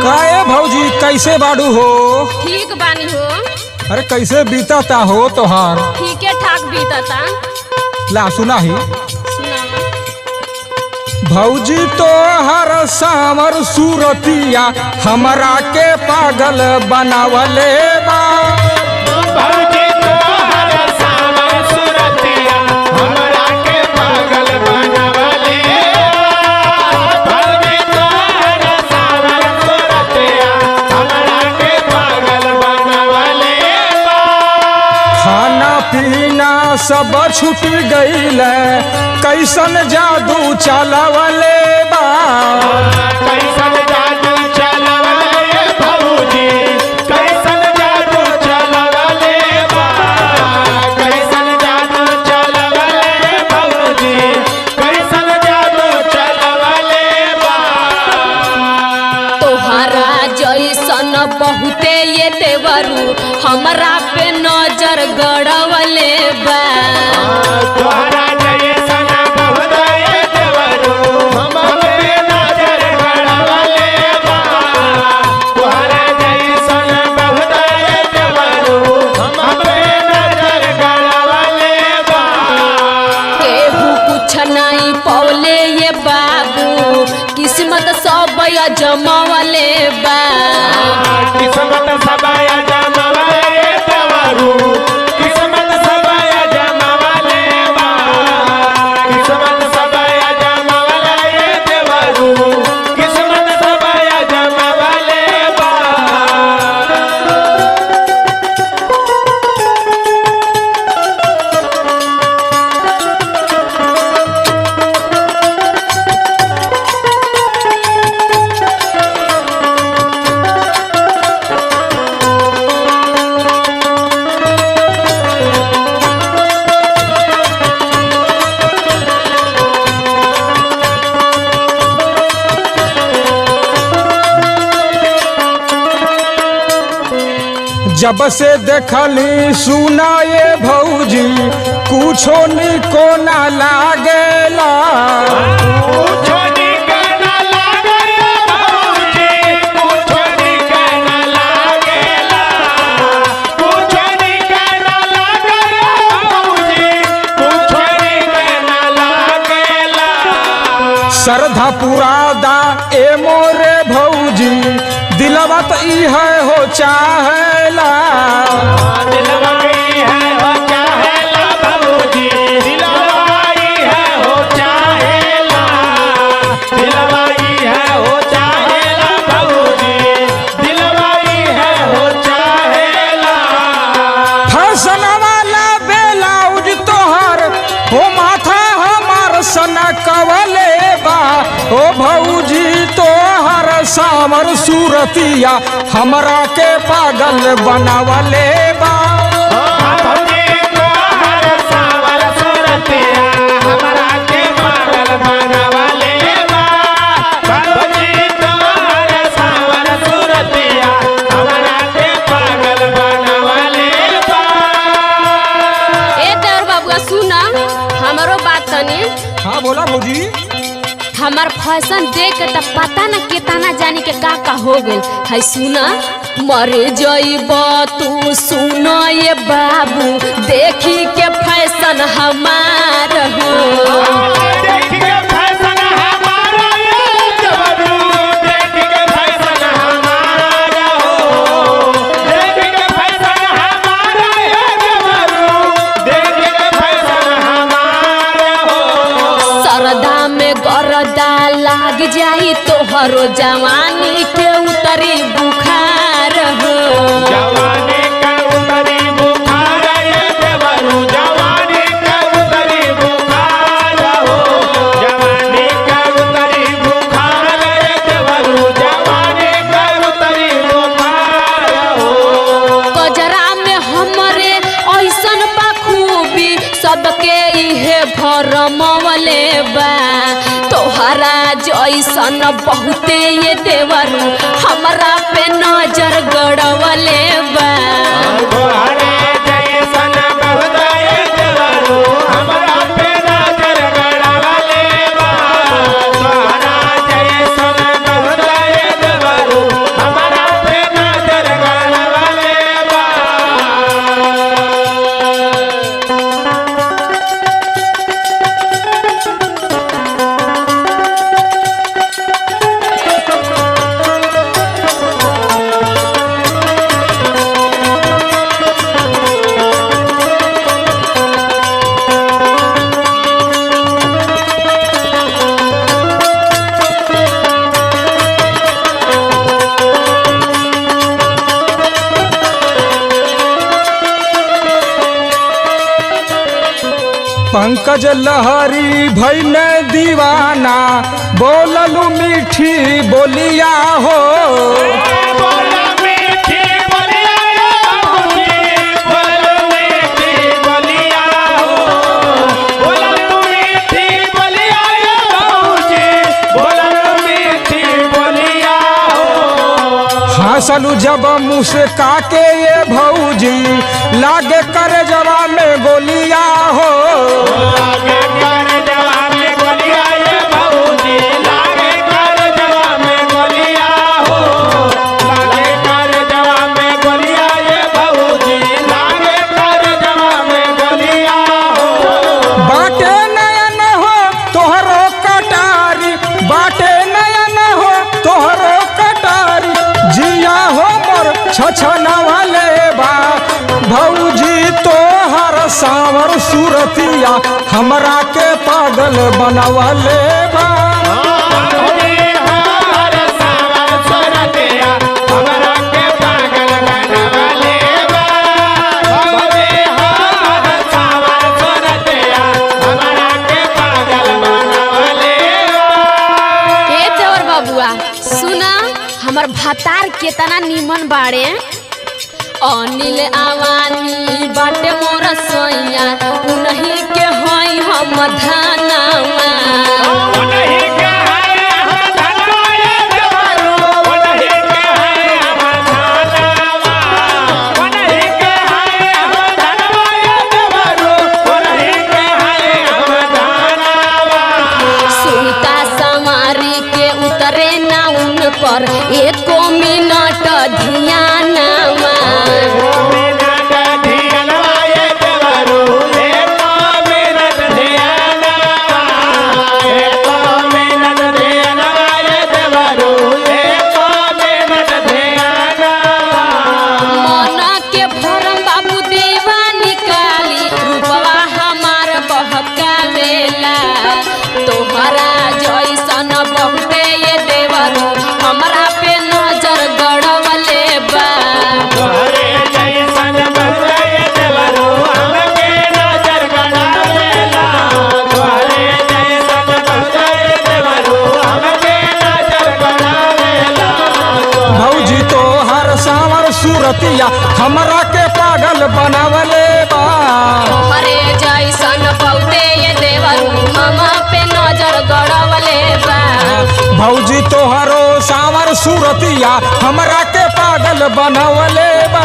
काए भौजी कैसे बाड़ू हो? ठीक बानी हो। अरे कैसे बीताता हो तोहार? ठीके ठाक बीतता। ला सुना ही सुनावा। भौजी तो हर सावर सूरतिया हमरा के पागल बनावले बा। भौजी तो हर सावर सूरतिया हमरा के पागल बनावले बा। भौजी तो हर सावर सूरतिया हमरा के पागल बनावले बा। खाना पीना सब छूट गईल, कैसन जादू चलवले बा। कैसन जादू चलवले भौजी, कैसन जादू चलवले बा। कैसन जादू चलवले भौजी, कैसन जादू चलवले बा। तोहरा जैसन बहुते ये देवरू हमरा पे नजर गड़वले बा। तोहरा जैसन बहुत ये देवरू हम पे नजर गड़वले बा। तोहरा जैसन बहुत ये देवरू हम पे नजर गड़वले बा। केहू कुछ नहीं पौले ये बाबू, किस्मत सब जमावले बा। किस्मत सबाया जमावले देवरू, किस्मत सबाया जमावले बा। किस्मत सबाया जमावले देवरू, किस्मत सबाया जमावले बा। जब से देखली सुना ये भौजी कुछो निको ना लागेला। कुछो निकल लागेला भौजी, कुछो निकल लागेला। कुछो निकल लागेला भौजी, कुछो निकल लागेला। श्रद्धा पुरादा ए मोरे भौजी, दिलवा त ई है हो चाहेला। दिलवा ई है हो चाहेला भौजी, दिलवा ई है हो चाहेला। दिलवा ई है हो चाहेला भौजी, दिलवा ई है हो चाहेला। फैशन वाला बेलाउज तोहर हो माथा हमार सना कवले बा। ओ भौजी तोहर सावर सूरतिया हमरा के पागल बनावले बा। भौजी तोहर सावर सूरतिया हमरा के पागल बनावले बा। भौजी तोहर सावर सूरतिया हमरा के पागल बनावले बा। ए देवर बाबुआ सुना हमरो बात तनी। हाँ बोला भौजी। हमार फैशन देख के त पता न केतना जानी के का हो गइल है। सुना मर जइब तू, सुन ये बाबू देखी के फैशन हमार हो। देख के फैशन हमारा ये देवरू, देख के फैशन हमारा हो। देख के फैशन हमारा ये देवरू, देख के फैशन हमारा हो। सरदा में गरदा लाग जाई तोहरो जवानी के उतरी बुखार हो। जवानी का उतरी बुखार ये देवरू, जवानी का उतरी बुखार हो। जवानी का उतरी बुखार ये देवरू, जवानी का उतरी बुखार हो। गजरा में हमरे ऐसन बखूबी सबके इहे भरमवले बा। तोहरा जैसन बहुते ये देवरू हमरा पे नजर गड़वले बा। तोहरे जैसन बहुत ये देवरू हमरा पे नजर गड़वले बा। तोहरा जैसन बहुत ये देवरू पंकज लहरी भैन दीवाना बोललू मीठी बोलिया हो बोला मीठी बोलिया बाबूजी, बोला मीठी बोलिया हो। बोला मीठी बोलिया बाबूजी, बोला मीठी बोलिया हो। हंसलू जब मुँह से काके ये भौजी लागे कर जवा में गोलिया हो लागे कर जवाब में गोलिया ये बाबूजी, लागे कर जवाब में गोलिया हो। लागे कर जवाब में गोलिया ये बाबूजी, लागे कर जवाब में गोलिया हो। बाटे नयन हो तोहरो कटारी बाटे नयन हो तोहरो कटारी जिया हो मोर छछना वाले बा भौजी तोहर सावर सूरतिया हमरा के पागल बनवले बा बाबूजी हमार सावर सूरतिया, हमरा के पागल बनवले बा। बाबूजी हमार सावर सूरतिया, हमरा के पागल बनवले बा। ए देवर बाबुआ सुना हमर भतार केतना निमन बाड़े अनिल आवानी बाटे मोर सैया उन्हीं के हई हम धनवा उन्हीं के है हम धनवा ये देवरू, उन्हीं के है हम धनवा। उन्हीं के है हम धनवा ये देवरू, उन्हीं के है हम धनवा। सुनता समारी के उतरे ना उन पर एको मिनट ध्यानवा मिनट ध्यानवा ये देवरू, एक मिनट ध्यानवा। एक मिनट ध्यानवा ये देवरू, एक मिनट ध्यानवा। मन के भरम बाबू देवा निकाली रूपवा हमार बहकावेला तोहरा जैसन बहुते ये देवरू हमरा पे नजर गड़वले बा तोहरे जैसन बहुते ये देवरू हमके नजर गड़ावेला। तोहरे जैसन बहुते ये देवरू हमके नजर गड़ावेला। भौजी तोहर सावर सूरतिया हमरा के पागल बनवले बा तोहरे जैसन बहुते ये देवरू हमरा पे नजर गड़वले बा भौजी तोहरो सावर सूरतिया हमरा के पागल बनवले बा